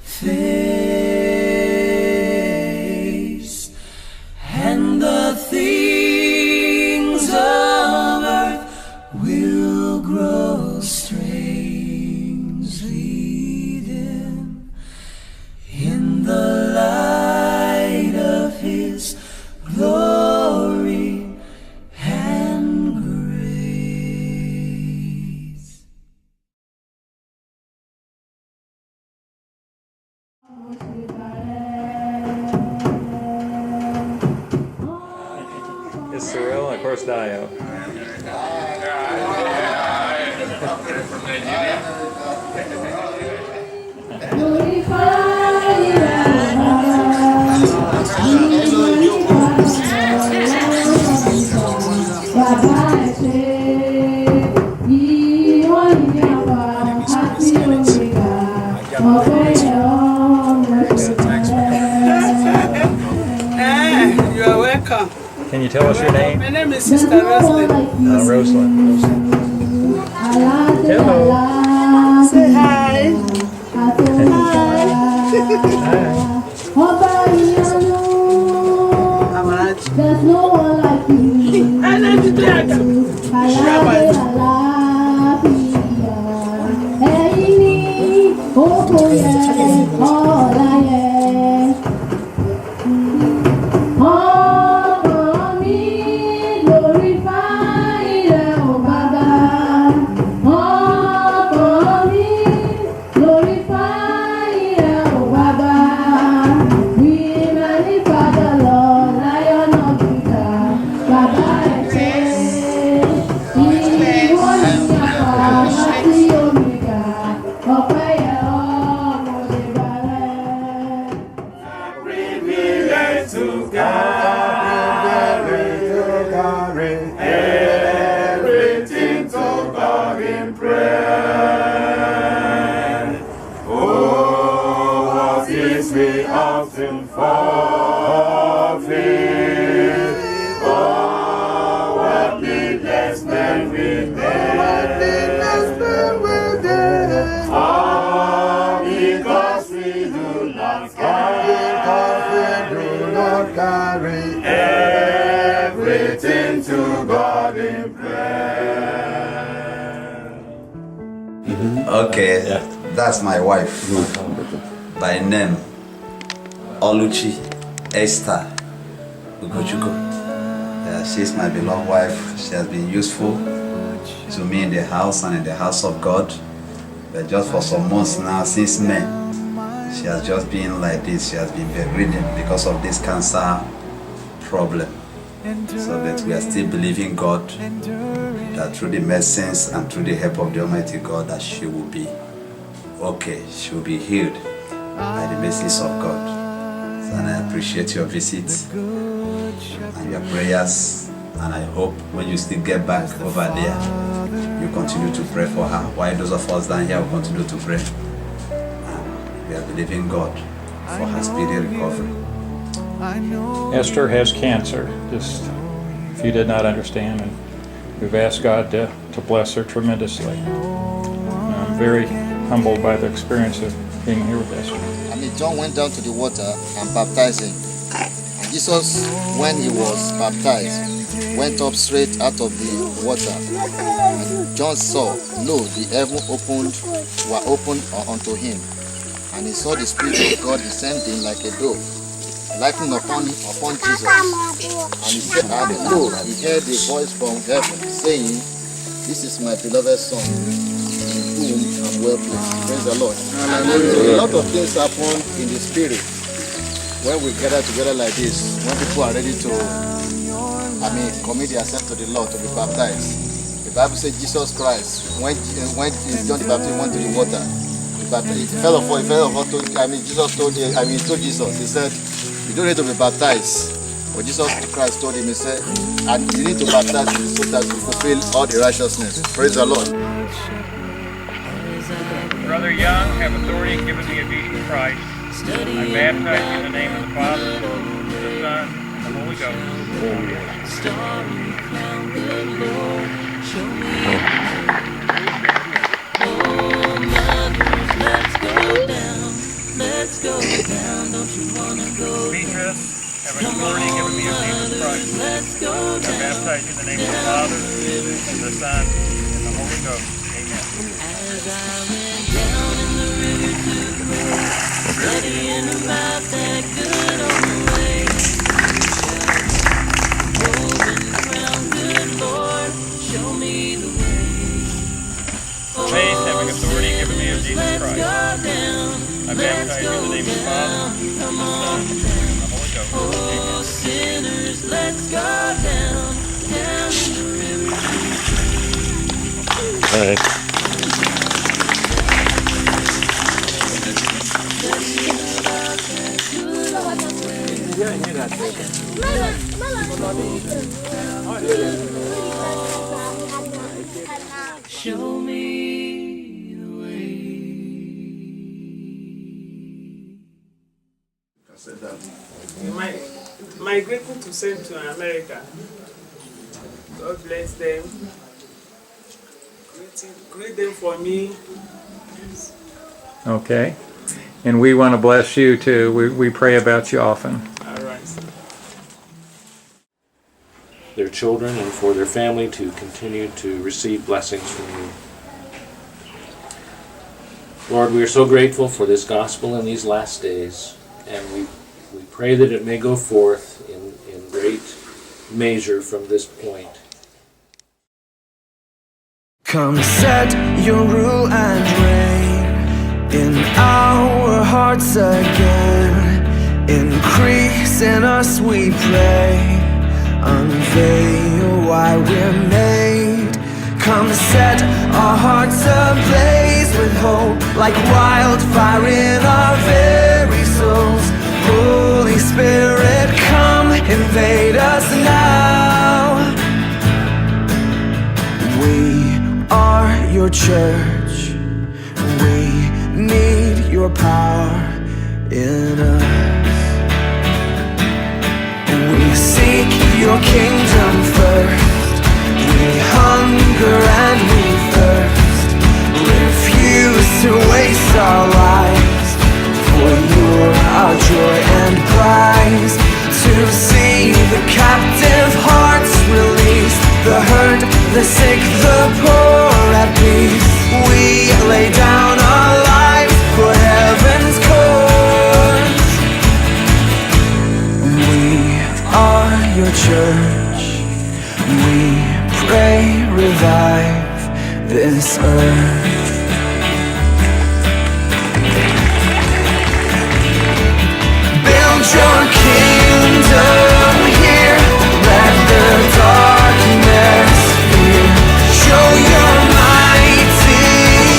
face, and the things of earth will grow strangely dim in the light of His glory and grace. It's Cyril and of course Dio. You are welcome. Can you tell us your name? My name is Sister Roslyn. Rosalind. Hello. Say hi. There's no one like you. Everything to God in prayer. Oh, what is we often forfeit? Oh, what needless men we bear. Oh, because we do not carry everything to God in prayer. Okay, that's my wife. By name, Oluchi Esther Ugochukwu. She's my beloved wife. She has been useful to me in the house and in the house of God. But just for some months now, since May, she has just been like this. She has been bedridden because of this cancer problem. So that we are still believing God that through the medicines and through the help of the Almighty God that she will be okay. She will be healed by the mercies of God. So, and I appreciate your visit and your prayers, and I hope when you still get back over there, you continue to pray for her. While those of us down here will continue to pray. And we are believing God for her speedy recovery. Esther has cancer, just if you did not understand, and we've asked God to bless her tremendously. And I'm very humbled by the experience of being here with Esther. John went down to the water and baptized him. And Jesus, when he was baptized, went up straight out of the water. And John saw, lo, the heaven were opened unto him. And he saw the Spirit of God descending like a dove, lighting upon Jesus. And he said, and lo, he heard a voice from heaven saying, this is my beloved Son, in whom I'm well pleased. Praise the Lord. A lot of things happen in the Spirit when we gather together like this, when people are ready to, commit themselves to the Lord, to be baptized. The Bible says Jesus Christ, when John the Baptist went to the water, he fell off, Jesus told Jesus, he said, you don't need to be baptized. But Jesus Christ told him, he said, and you need to baptize you so that you fulfill all the righteousness. Praise the Lord. Brother Young, have authority given me of Jesus Christ. I baptize you in the name of the Father, the Son, and the Holy Ghost. Let's go down. Demetrius, have authority given me of Jesus Christ. I baptize you in the name of the Father, and the Son, and the Holy Ghost. Amen. Faith, having authority given me of Jesus Christ. I baptize you in the name of the Father, and the Son, and the Holy Ghost. Amen. All right. Show me the way. Migrating to Central America. God bless them. Greet them for me. Okay. And we want to bless you too. We pray about you often. All right. Their children and for their family to continue to receive blessings from you. Lord, we are so grateful for this gospel in these last days, and we pray that it may go forth in great measure from this point. Come set your rule and reign in our hearts again. Increase in us, we pray. Unveil why we're made. Come set our hearts ablaze with hope, like wildfire in our very souls. Holy Spirit, come invade us now. We are your church. We need your power in us. We seek your kingdom first. We hunger and we thirst. Refuse to waste our lives, for you're our joy and prize. To see the captive hearts released, the hurt, the sick, the poor at peace. We lay down our lives for heaven's cause. We are your church. We pray, revive this earth. Build your kingdom here. Let the darkness fear. Show your mighty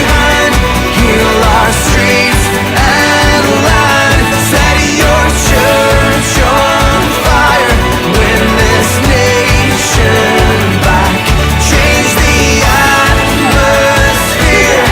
hand. Heal our streets and land. Set your church on fire. Win this nation back. Change the atmosphere.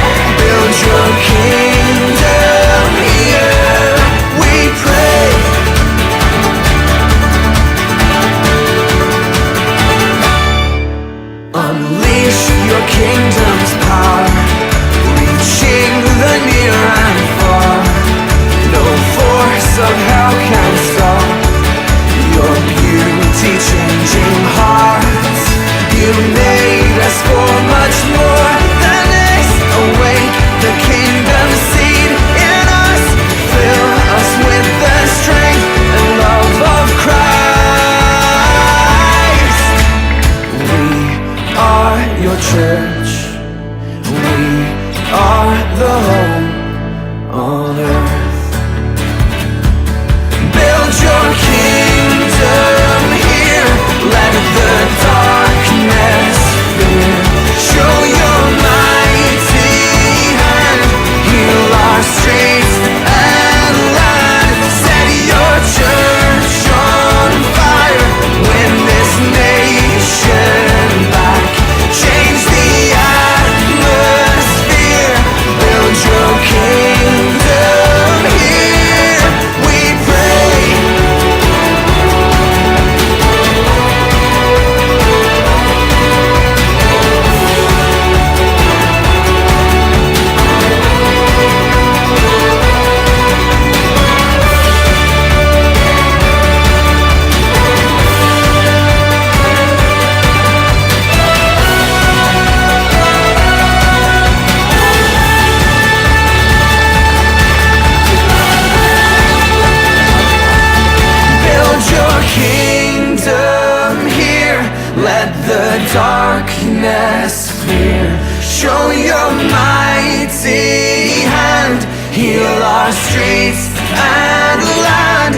mighty hand, heal our streets and land.